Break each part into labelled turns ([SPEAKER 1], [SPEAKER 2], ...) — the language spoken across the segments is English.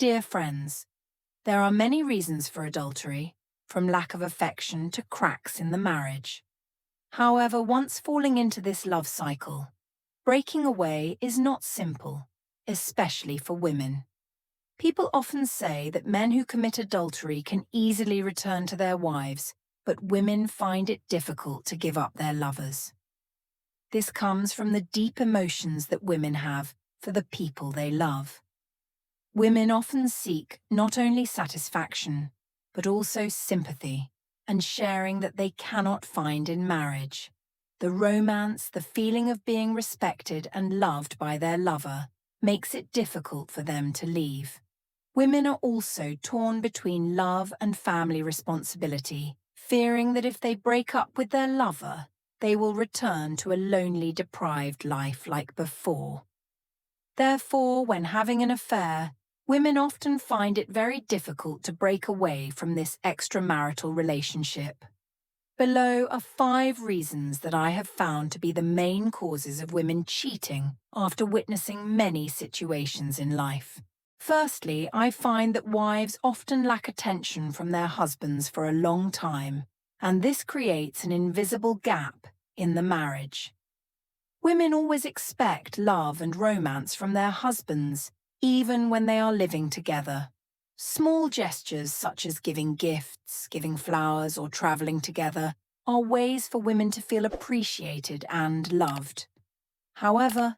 [SPEAKER 1] Dear friends, there are many reasons for adultery, from lack of affection to cracks in the marriage. However, once falling into this love cycle, breaking away is not simple, especially for women. People often say that men who commit adultery can easily return to their wives, but women find it difficult to give up their lovers. This comes from the deep emotions that women have for the people they love. Women often seek not only satisfaction, but also sympathy and sharing that they cannot find in marriage. The romance, the feeling of being respected and loved by their lover, makes it difficult for them to leave. Women are also torn between love and family responsibility, fearing that if they break up with their lover, they will return to a lonely, deprived life like before. Therefore, when having an affair, women often find it very difficult to break away from this extramarital relationship. Below are 5 reasons that I have found to be the main causes of women cheating after witnessing many situations in life. Firstly, I find that wives often lack attention from their husbands for a long time, and this creates an invisible gap in the marriage. Women always expect love and romance from their husbands, even when they are living together. Small gestures such as giving gifts, giving flowers, or traveling together are ways for women to feel appreciated and loved. However,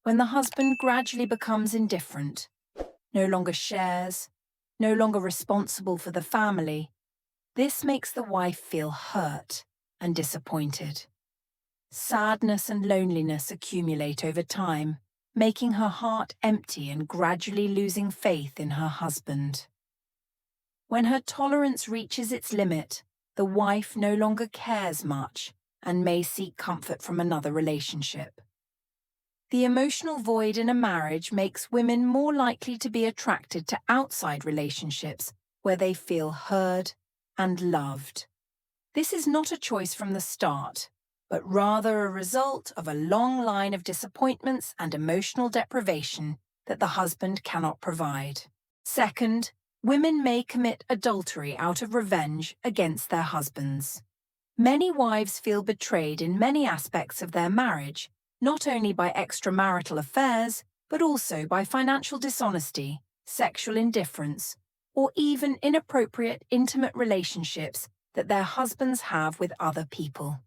[SPEAKER 1] when the husband gradually becomes indifferent, no longer shares, no longer responsible for the family, this makes the wife feel hurt and disappointed. Sadness and loneliness accumulate over time, making her heart empty and gradually losing faith in her husband. When her tolerance reaches its limit, the wife no longer cares much and may seek comfort from another relationship. The emotional void in a marriage makes women more likely to be attracted to outside relationships where they feel heard and loved. This is not a choice from the start, but rather a result of a long line of disappointments and emotional deprivation that the husband cannot provide. Second, women may commit adultery out of revenge against their husbands. Many wives feel betrayed in many aspects of their marriage, not only by extramarital affairs, but also by financial dishonesty, sexual indifference, or even inappropriate intimate relationships that their husbands have with other people.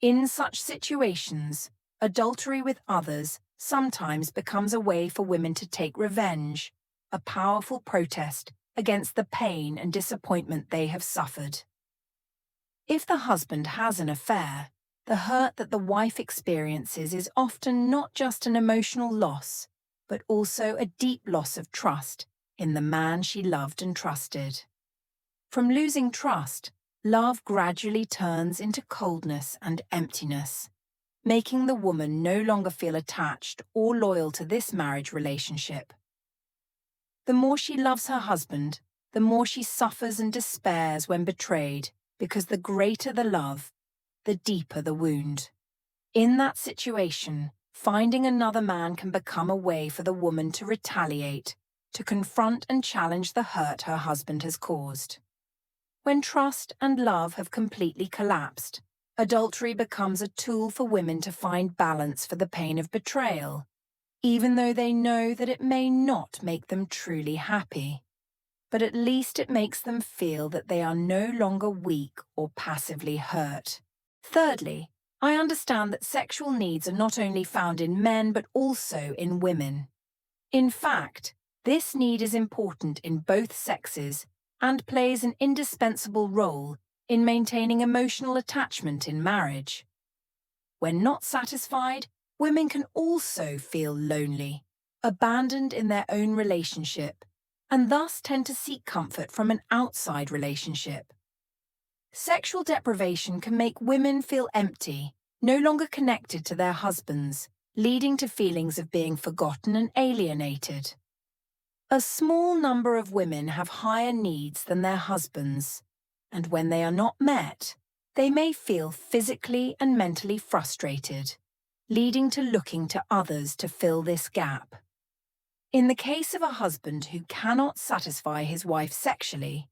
[SPEAKER 1] In such situations, adultery with others sometimes becomes a way for women to take revenge, a powerful protest against the pain and disappointment they have suffered. If the husband has an affair, the hurt that the wife experiences is often not just an emotional loss, but also a deep loss of trust in the man she loved and trusted. From losing trust, love gradually turns into coldness and emptiness, making the woman no longer feel attached or loyal to this marriage relationship. The more she loves her husband, the more she suffers and despairs when betrayed, because the greater the love, the deeper the wound. In that situation, finding another man can become a way for the woman to retaliate, to confront and challenge the hurt her husband has caused. When trust and love have completely collapsed, adultery becomes a tool for women to find balance for the pain of betrayal, even though they know that it may not make them truly happy. But at least it makes them feel that they are no longer weak or passively hurt. Thirdly, I understand that sexual needs are not only found in men but also in women. In fact, this need is important in both sexes and plays an indispensable role in maintaining emotional attachment in marriage. When not satisfied, women can also feel lonely, abandoned in their own relationship, and thus tend to seek comfort from an outside relationship. Sexual deprivation can make women feel empty, no longer connected to their husbands, leading to feelings of being forgotten and alienated. A small number of women have higher needs than their husbands, and when they are not met, they may feel physically and mentally frustrated, leading to looking to others to fill this gap. In the case of a husband who cannot satisfy his wife sexually,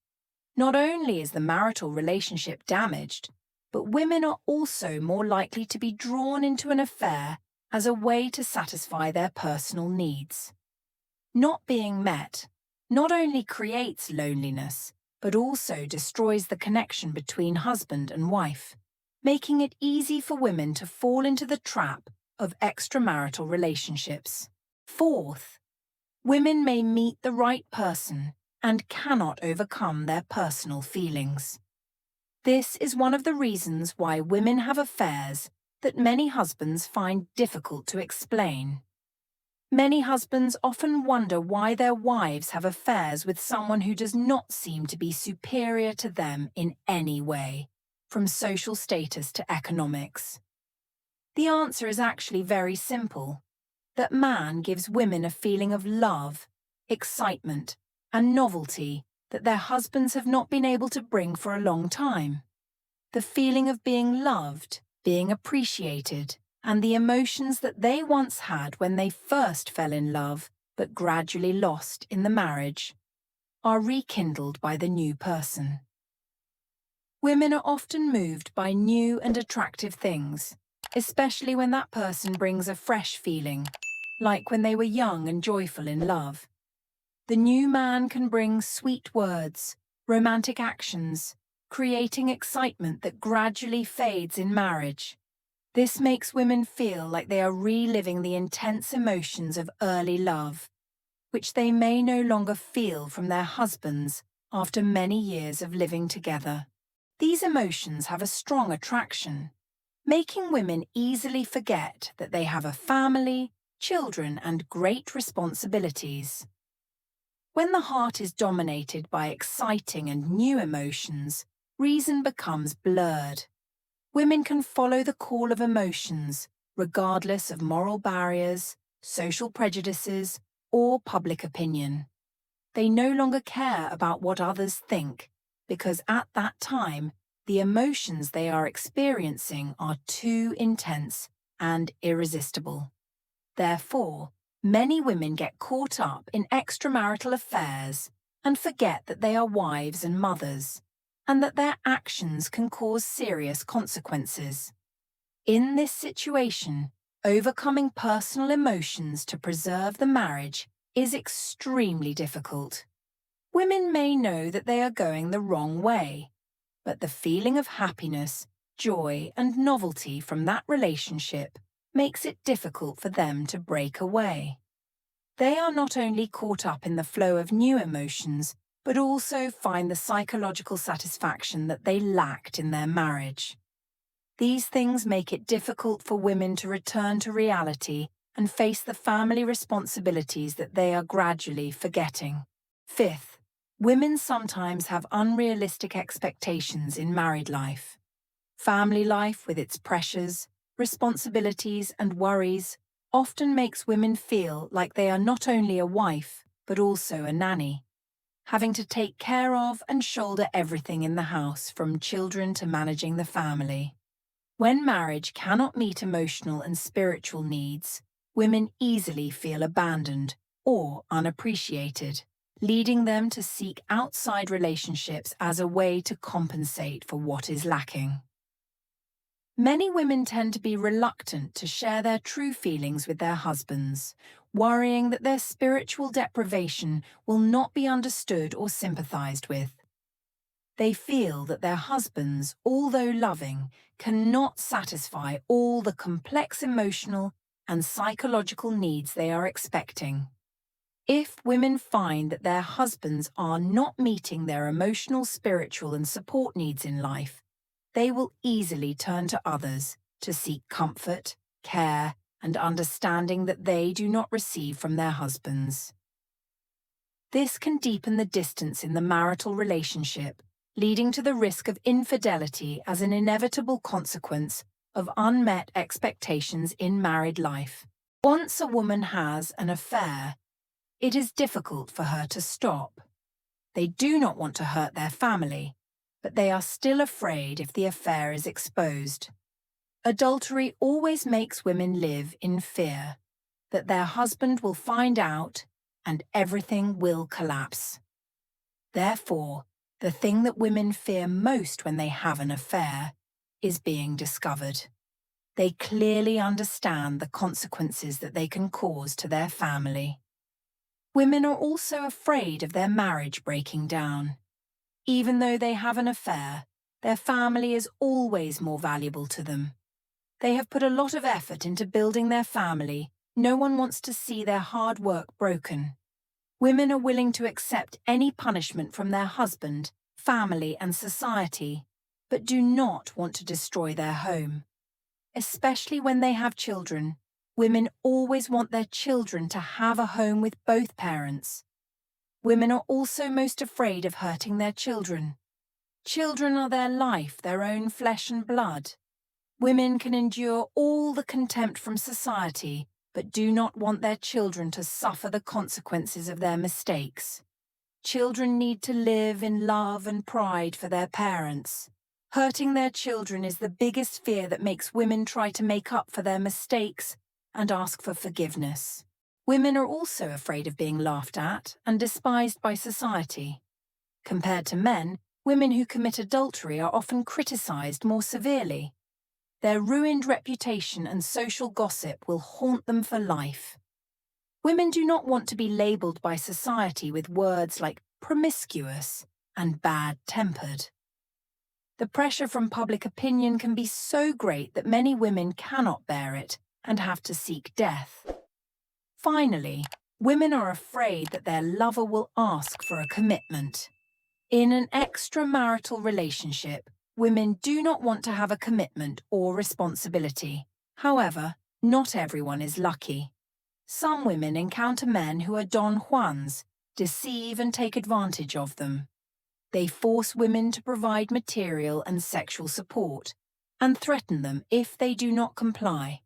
[SPEAKER 1] not only is the marital relationship damaged, but women are also more likely to be drawn into an affair as a way to satisfy their personal needs. Not being met not only creates loneliness, but also destroys the connection between husband and wife, making it easy for women to fall into the trap of extramarital relationships. Fourth, women may meet the right person and cannot overcome their personal feelings. This is one of the reasons why women have affairs that many husbands find difficult to explain. Many husbands often wonder why their wives have affairs with someone who does not seem to be superior to them in any way, from social status to economics. The answer is actually very simple: that man gives women a feeling of love, excitement, and novelty that their husbands have not been able to bring for a long time. The feeling of being loved, being appreciated, and the emotions that they once had when they first fell in love but gradually lost in the marriage are rekindled by the new person. Women are often moved by new and attractive things, especially when that person brings a fresh feeling, like when they were young and joyful in love. The new man can bring sweet words, romantic actions, creating excitement that gradually fades in marriage. This makes women feel like they are reliving the intense emotions of early love, which they may no longer feel from their husbands after many years of living together. These emotions have a strong attraction, making women easily forget that they have a family, children, and great responsibilities. When the heart is dominated by exciting and new emotions, reason becomes blurred. Women can follow the call of emotions, regardless of moral barriers, social prejudices, or public opinion. They no longer care about what others think, because at that time, the emotions they are experiencing are too intense and irresistible. Therefore, many women get caught up in extramarital affairs and forget that they are wives and mothers, and that their actions can cause serious consequences. In this situation, overcoming personal emotions to preserve the marriage is extremely difficult. Women may know that they are going the wrong way, but the feeling of happiness, joy, and novelty from that relationship makes it difficult for them to break away. They are not only caught up in the flow of new emotions, but also find the psychological satisfaction that they lacked in their marriage. These things make it difficult for women to return to reality and face the family responsibilities that they are gradually forgetting. Fifth, women sometimes have unrealistic expectations in married life. Family life, with its pressures, responsibilities, and worries, often makes women feel like they are not only a wife, but also a nanny, having to take care of and shoulder everything in the house, from children to managing the family. When marriage cannot meet emotional and spiritual needs, women easily feel abandoned or unappreciated, leading them to seek outside relationships as a way to compensate for what is lacking. Many women tend to be reluctant to share their true feelings with their husbands, worrying that their spiritual deprivation will not be understood or sympathized with. They feel that their husbands, although loving, cannot satisfy all the complex emotional and psychological needs they are expecting. If women find that their husbands are not meeting their emotional, spiritual, and support needs in life, they will easily turn to others to seek comfort, care, and understanding that they do not receive from their husbands. This can deepen the distance in the marital relationship, leading to the risk of infidelity as an inevitable consequence of unmet expectations in married life. Once a woman has an affair, it is difficult for her to stop. They do not want to hurt their family, but they are still afraid if the affair is exposed. Adultery always makes women live in fear that their husband will find out and everything will collapse. Therefore, the thing that women fear most when they have an affair is being discovered. They clearly understand the consequences that they can cause to their family. Women are also afraid of their marriage breaking down. Even though they have an affair, their family is always more valuable to them. They have put a lot of effort into building their family. No one wants to see their hard work broken. Women are willing to accept any punishment from their husband, family, and society, but do not want to destroy their home. Especially when they have children, women always want their children to have a home with both parents. Women are also most afraid of hurting their children. Children are their life, their own flesh and blood. Women can endure all the contempt from society, but do not want their children to suffer the consequences of their mistakes. Children need to live in love and pride for their parents. Hurting their children is the biggest fear that makes women try to make up for their mistakes and ask for forgiveness. Women are also afraid of being laughed at and despised by society. Compared to men, women who commit adultery are often criticized more severely. Their ruined reputation and social gossip will haunt them for life. Women do not want to be labeled by society with words like promiscuous and bad-tempered. The pressure from public opinion can be so great that many women cannot bear it and have to seek death. Finally, women are afraid that their lover will ask for a commitment. In an extramarital relationship, women do not want to have a commitment or responsibility. However, not everyone is lucky. Some women encounter men who are Don Juans, deceive and take advantage of them. They force women to provide material and sexual support, and threaten them if they do not comply.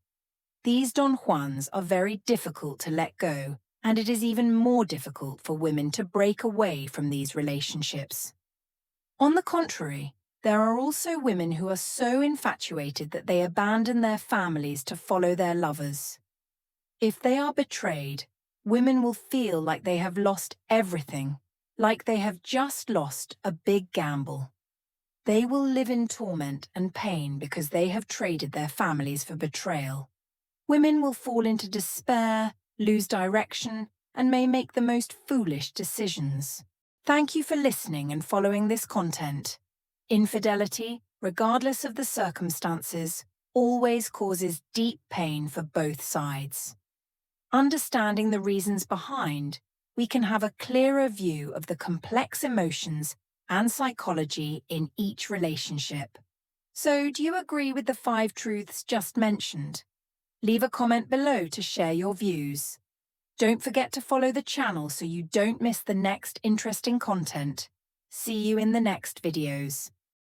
[SPEAKER 1] These Don Juans are very difficult to let go, and it is even more difficult for women to break away from these relationships. On the contrary, there are also women who are so infatuated that they abandon their families to follow their lovers. If they are betrayed, women will feel like they have lost everything, like they have just lost a big gamble. They will live in torment and pain because they have traded their families for betrayal. Women will fall into despair, lose direction, and may make the most foolish decisions. Thank you for listening and following this content. Infidelity, regardless of the circumstances, always causes deep pain for both sides. Understanding the reasons behind, we can have a clearer view of the complex emotions and psychology in each relationship. So, do you agree with the 5 truths just mentioned? Leave a comment below to share your views. Don't forget to follow the channel so you don't miss the next interesting content. See you in the next videos.